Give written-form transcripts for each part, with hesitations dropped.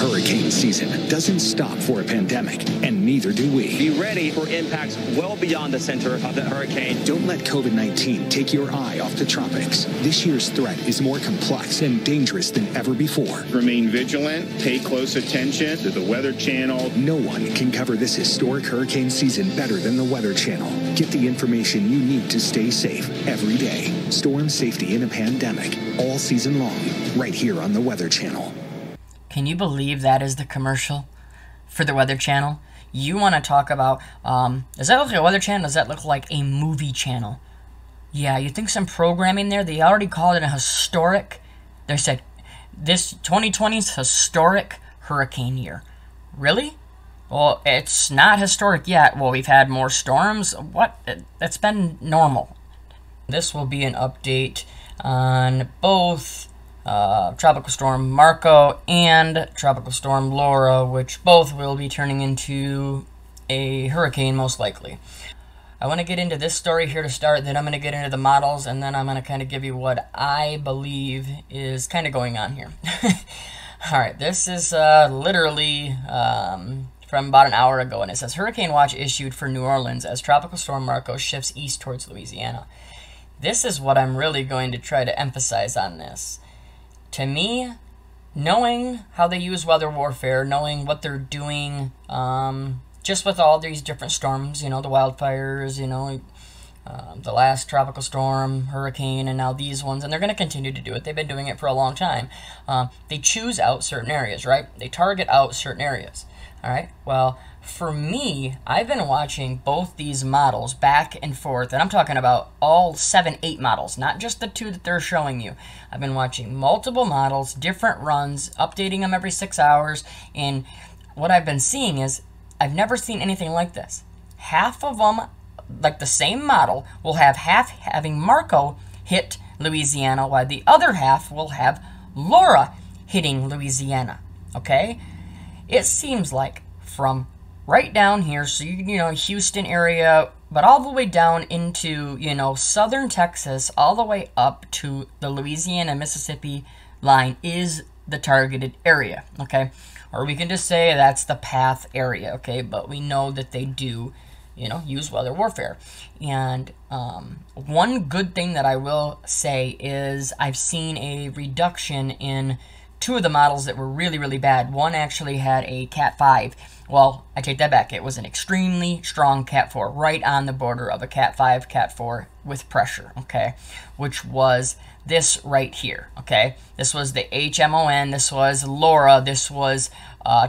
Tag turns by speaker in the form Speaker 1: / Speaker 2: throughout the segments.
Speaker 1: Hurricane season doesn't stop for a pandemic, and neither do we.
Speaker 2: Be ready for impacts well beyond the center of the hurricane.
Speaker 1: Don't let COVID-19 take your eye off the tropics. This year's threat is more complex and dangerous than ever before.
Speaker 3: Remain vigilant, pay close attention to the Weather Channel.
Speaker 1: No one can cover this historic hurricane season better than the Weather Channel. Get the information you need to stay safe every day. Storm safety in a pandemic, all season long, right here on the Weather Channel.
Speaker 4: Can you believe that is the commercial for the Weather Channel? You want to talk about, does that look like a Weather Channel? Does that look like a movie channel? Yeah, you think some programming there? They already called it a historic. They said, this 2020's historic hurricane year. Really? Well, it's not historic yet. Well, we've had more storms. What? That's been normal. This will be an update on both Tropical Storm Marco and Tropical Storm Laura, which both will be turning into a hurricane most likely. I want to get into this story here to start, then I'm going to get into the models, and then I'm going to kind of give you what I believe is kind of going on here. Alright, this is literally from about an hour ago, and it says, Hurricane Watch issued for New Orleans as Tropical Storm Marco shifts east towards Louisiana. This is what I'm really going to try to emphasize on this. To me, knowing how they use weather warfare, knowing what they're doing, just with all these different storms, you know, the wildfires, you know, the last tropical storm, hurricane, and now these ones, and they're going to continue to do it. They've been doing it for a long time. They choose out certain areas, right? They target out certain areas, all right? Well, for me, I've been watching both these models back and forth, and I'm talking about all 7, 8 models, not just the 2 that they're showing you. I've been watching multiple models, different runs, updating them every 6 hours, and what I've been seeing is I've never seen anything like this. Half of them, like the same model, will have half having Marco hit Louisiana, while the other half will have Laura hitting Louisiana, okay? It seems like from right down here, so you know, Houston area, but all the way down into, you know, southern Texas, all the way up to the Louisiana-Mississippi line is the targeted area, okay? Or we can just say that's the path area, okay? But we know that they do, you know, use weather warfare. And one good thing that I will say is I've seen a reduction in 2 of the models that were really, really bad. One actually had a Cat 5. Well, I take that back. It was an extremely strong Cat 4, right on the border of a Cat 5, Cat 4 with pressure, okay? Which was this right here, okay? This was the HMON. This was Laura. This was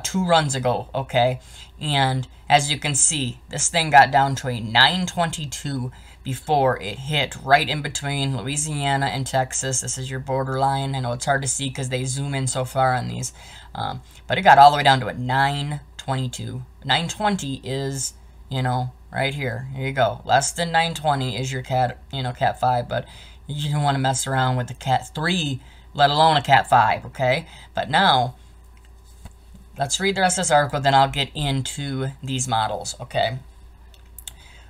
Speaker 4: 2 runs ago, okay? And as you can see, this thing got down to a 922 before it hit right in between Louisiana and Texas. This is your borderline. I know it's hard to see because they zoom in so far on these. But it got all the way down to a 922. 920 is, you know, right here. Here you go. Less than 920 is your Cat, you know, Cat 5. But you don't want to mess around with the Cat 3, let alone a Cat 5, okay? But now, let's read the rest of this article, then I'll get into these models, okay?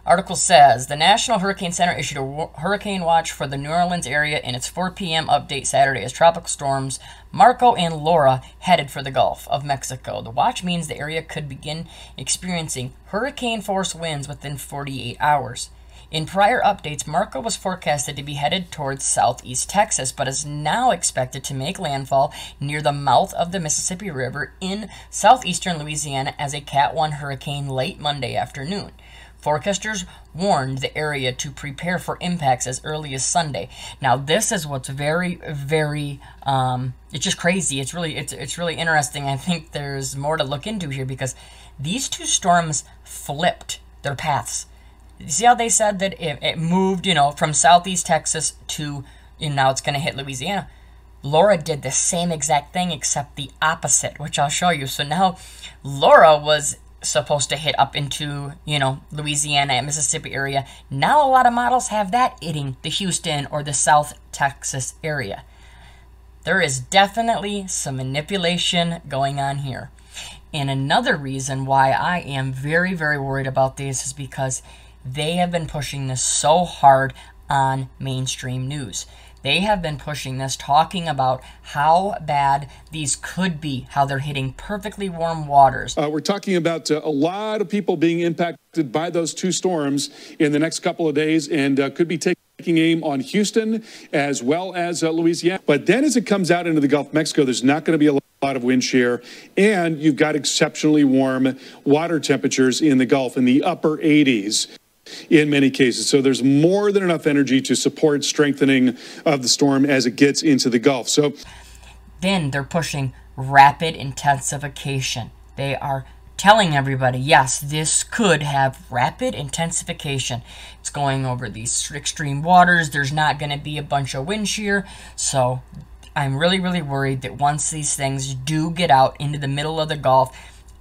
Speaker 4: Article says, the National Hurricane Center issued a hurricane watch for the New Orleans area in its 4 p.m. update Saturday as tropical storms Marco and Laura headed for the Gulf of Mexico. The watch means the area could begin experiencing hurricane-force winds within 48 hours. In prior updates, Marco was forecasted to be headed towards southeast Texas, but is now expected to make landfall near the mouth of the Mississippi River in southeastern Louisiana as a Cat 1 hurricane late Monday afternoon. Forecasters warned the area to prepare for impacts as early as Sunday. Now, this is what's very, very, it's just crazy. It's really interesting. I think there's more to look into here because these 2 storms flipped their paths. You see how they said that it moved, you know, from southeast Texas to, you know, now it's going to hit Louisiana? Laura did the same exact thing except the opposite, which I'll show you. So now Laura was supposed to hit up into, you know, Louisiana and Mississippi area. Now a lot of models have that hitting the Houston or the South Texas area. There is definitely some manipulation going on here. And another reason why I am very, very worried about this is because they have been pushing this so hard on mainstream news. They have been pushing this, talking about how bad these could be, how they're hitting perfectly warm waters.
Speaker 5: We're talking about a lot of people being impacted by those two storms in the next couple of days, and could be taking aim on Houston as well as Louisiana. But then as it comes out into the Gulf of Mexico, there's not going to be a lot of wind shear, and you've got exceptionally warm water temperatures in the Gulf in the upper 80s in many cases. So there's more than enough energy to support strengthening of the storm as it gets into the Gulf. So
Speaker 4: then they're pushing rapid intensification. They are telling everybody, yes, this could have rapid intensification. It's going over these extreme waters. There's not going to be a bunch of wind shear. So I'm really, really worried that once these things do get out into the middle of the Gulf,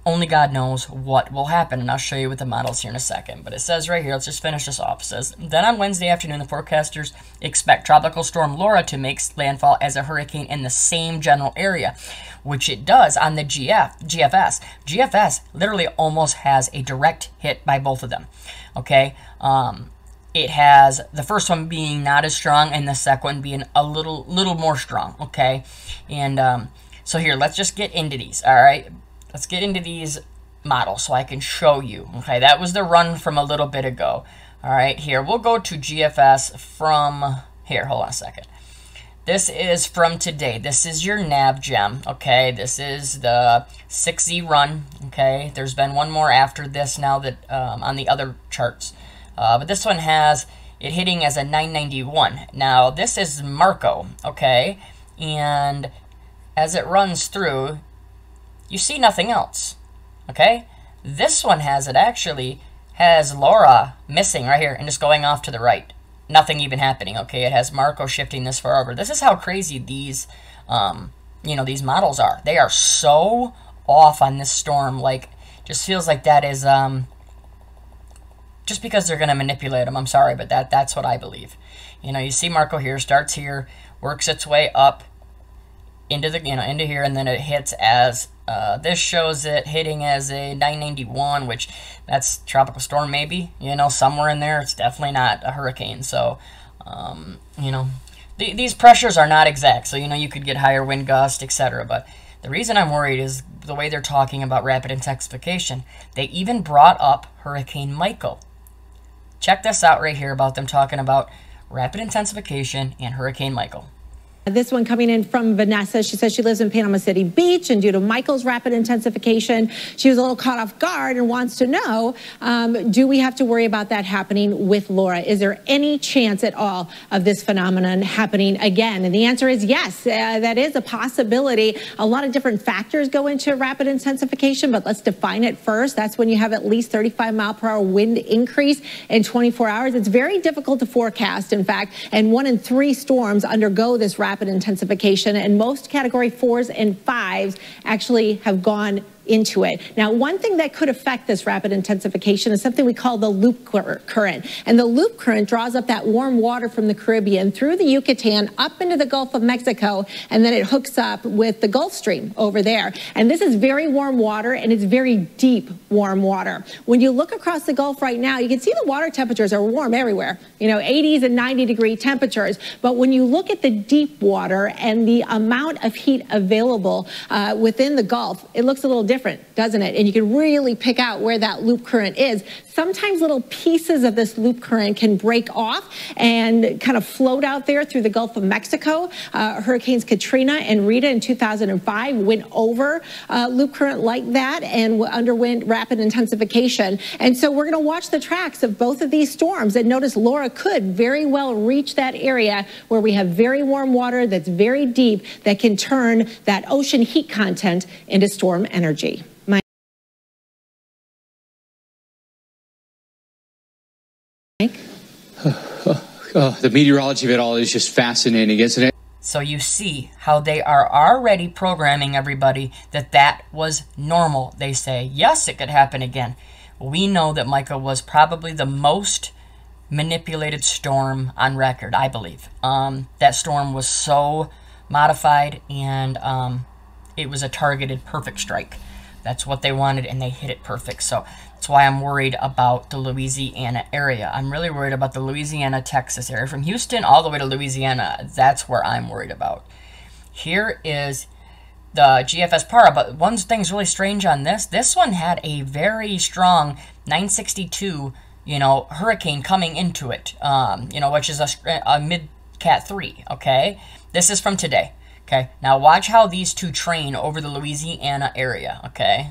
Speaker 4: only God knows what will happen, and I'll show you with the models here in a second. But it says right here, let's just finish this off. It says, then on Wednesday afternoon, the forecasters expect Tropical Storm Laura to make landfall as a hurricane in the same general area, which it does on the GFS. GFS literally almost has a direct hit by both of them, okay? It has the first one being not as strong and the second one being a little more strong, okay? And so here, let's just get into these, all right? Let's get into these models so I can show you. Okay, that was the run from a little bit ago. All right, here, we'll go to GFS from here. Hold on a second. This is from today. This is your nav gem, okay? This is the 6Z run, okay? There's been one more after this now that on the other charts. But this one has it hitting as a 991. Now, this is Marco, okay? And as it runs through, you see nothing else, okay? This one has Laura missing right here and just going off to the right. Nothing even happening, okay? It has Marco shifting this far over. This is how crazy these, these models are. They are so off on this storm. Like, just feels like that is, just because they're going to manipulate them. I'm sorry, but that's what I believe. You see Marco here, starts here, works its way up into the, into here, and then it hits as, this shows it hitting as a 991, which that's tropical storm maybe, somewhere in there. It's definitely not a hurricane. So, these pressures are not exact. So, you could get higher wind gusts, etc. But the reason I'm worried is the way they're talking about rapid intensification. They even brought up Hurricane Michael. Check this out right here about them talking about rapid intensification and Hurricane Michael.
Speaker 6: This one coming in from Vanessa. She says she lives in Panama City Beach, and due to Michael's rapid intensification, she was a little caught off guard and wants to know, do we have to worry about that happening with Laura? Is there any chance at all of this phenomenon happening again? And the answer is yes, that is a possibility. A lot of different factors go into rapid intensification, but let's define it first. That's when you have at least 35-mile-per-hour wind increase in 24 hours. It's very difficult to forecast, in fact, and 1 in 3 storms undergo this rapid intensification, and most category 4s and 5s actually have gone into it. Now, one thing that could affect this rapid intensification is something we call the loop current. And the loop current draws up that warm water from the Caribbean through the Yucatan up into the Gulf of Mexico, and then it hooks up with the Gulf Stream over there. And this is very warm water, and it's very deep warm water. When you look across the Gulf right now, you can see the water temperatures are warm everywhere, 80s and 90-degree temperatures. But when you look at the deep water and the amount of heat available within the Gulf, it looks a little different, doesn't it? And you can really pick out where that loop current is. Sometimes little pieces of this loop current can break off and kind of float out there through the Gulf of Mexico. Hurricanes Katrina and Rita in 2005 went over loop current like that and underwent rapid intensification. And so we're going to watch the tracks of both of these storms, and notice Laura could very well reach that area where we have very warm water that's very deep that can turn that ocean heat content into storm energy.
Speaker 7: The meteorology of it all is just fascinating, isn't it?
Speaker 4: So you see how they are already programming everybody that was normal. They say, yes, it could happen again. We know that Michael was probably the most manipulated storm on record, I believe. That storm was so modified, and it was a targeted perfect strike. That's what they wanted, and they hit it perfect. So That's why I'm worried about the Louisiana area. I'm really worried about the Louisiana, Texas area. From Houston all the way to Louisiana, that's where I'm worried about. Here is the GFS PARA, but one thing's really strange on this. This one had a very strong 962, you know, hurricane coming into it, you know, which is a mid Cat 3, okay? This is from today, okay? Now watch how these two train over the Louisiana area, okay?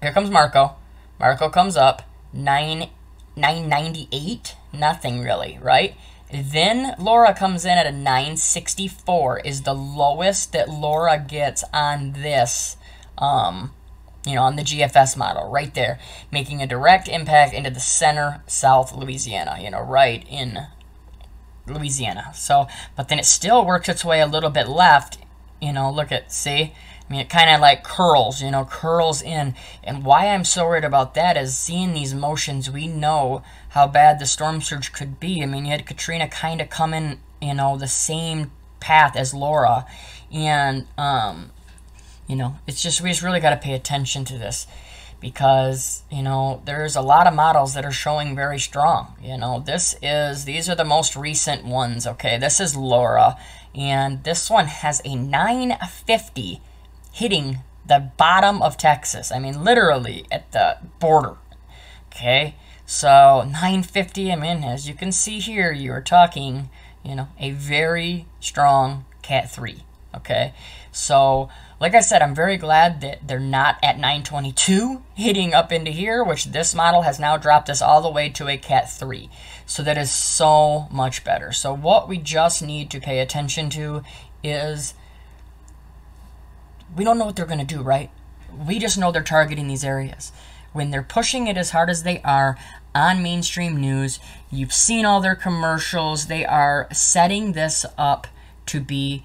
Speaker 4: Here comes Marco. Marco comes up, 998, nothing really, right? Then Laura comes in at a 964, is the lowest that Laura gets on this, you know, on the GFS model, right there, making a direct impact into the center South Louisiana, you know, right in Louisiana. So, but then it still works its way a little bit left, you know, look at, see? I mean, it kind of like curls, you know, curls in. And why I'm so worried about that is seeing these motions, we know how bad the storm surge could be. I mean, you had Katrina kind of come in, you know, the same path as Laura. And, you know, it's just, we just really got to pay attention to this. Because, you know, there's a lot of models that are showing very strong. You know, these are the most recent ones, okay? This is Laura. And this one has a 950 hitting the bottom of Texas. I mean, literally at the border. Okay, so 950, I mean, as you can see here, you are talking, you know, a very strong Cat 3. Okay, so like I said, I'm very glad that they're not at 922 hitting up into here, which this model has now dropped us all the way to a Cat 3. So that is so much better. So what we just need to pay attention to is, we don't know what they're going to do, right? We just know they're targeting these areas. When they're pushing it as hard as they are on mainstream news, you've seen all their commercials. They are setting this up to be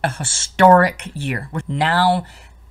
Speaker 4: a historic year. Now,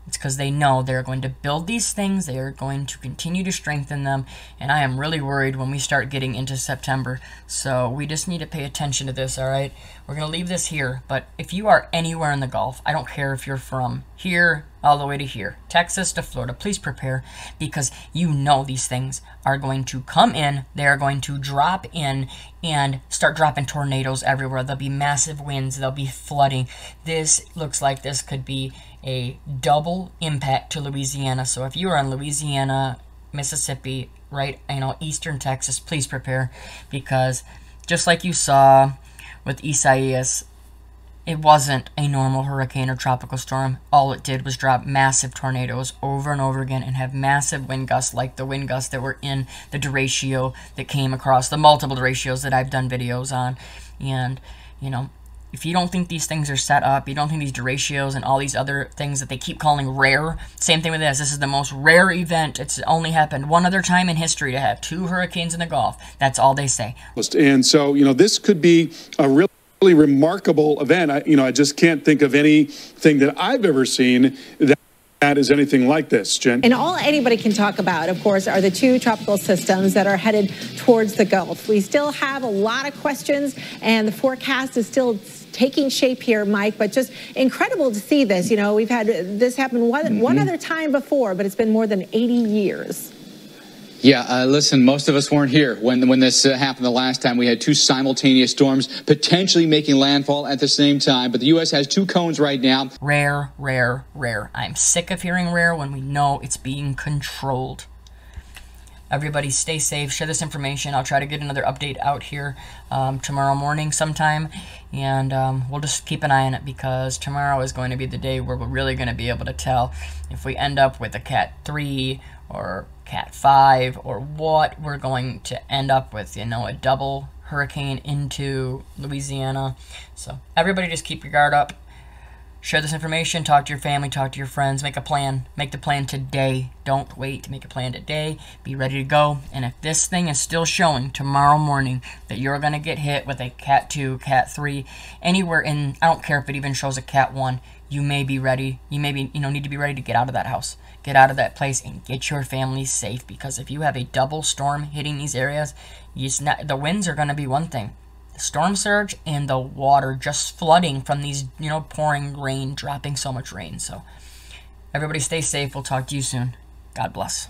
Speaker 4: it's because they know they're going to build these things. They are going to continue to strengthen them. And I am really worried when we start getting into September. So we just need to pay attention to this, all right? We're going to leave this here. But if you are anywhere in the Gulf, I don't care if you're from here all the way to here, Texas to Florida, please prepare, because you know these things are going to come in. They are going to drop in and start dropping tornadoes everywhere. There'll be massive winds. There'll be flooding. This looks like this could be a double impact to Louisiana. So if you are in Louisiana, Mississippi, right, you know, eastern Texas, please prepare, because just like you saw with Isaias, it wasn't a normal hurricane or tropical storm. All it did was drop massive tornadoes over and over again and have massive wind gusts, like the wind gusts that were in the derecho that came across, the multiple derechos that I've done videos on. And, you know, if you don't think these things are set up, you don't think these derechos and all these other things that they keep calling rare, same thing with this. This is the most rare event. It's only happened one other time in history to have 2 hurricanes in the Gulf. That's all they say.
Speaker 5: And so, you know, this could be a really remarkable event. I just can't think of anything that I've ever seen that is anything like this, Jen.
Speaker 6: And all anybody can talk about, of course, are the 2 tropical systems that are headed towards the Gulf. We still have a lot of questions, and the forecast is still taking shape here, Mike, but just incredible to see this. You know, we've had this happen one other time before, but it's been more than 80 years.
Speaker 7: Yeah, listen, most of us weren't here when this happened the last time. We had 2 simultaneous storms potentially making landfall at the same time, but the U.S. has 2 cones right now.
Speaker 4: Rare, rare, rare. I'm sick of hearing rare when we know it's being controlled. Everybody stay safe, share this information. I'll try to get another update out here tomorrow morning sometime, and we'll just keep an eye on it, because tomorrow is going to be the day where we're really going to be able to tell if we end up with a Cat 3 or Cat 5 or what we're going to end up with, you know, a double hurricane into Louisiana. So everybody just keep your guard up. Share this information, talk to your family, talk to your friends, make a plan. Make the plan today. Don't wait. Make a plan today. Be ready to go. And if this thing is still showing tomorrow morning that you're going to get hit with a Cat 2, Cat 3, anywhere in, I don't care if it even shows a Cat 1, you may be ready. You may be, need to be ready to get out of that house. Get out of that place and get your family safe, because if you have a double storm hitting these areas, the winds are going to be one thing. The storm surge and the water just flooding from these, pouring rain, dropping so much rain. So everybody stay safe. We'll talk to you soon. God bless.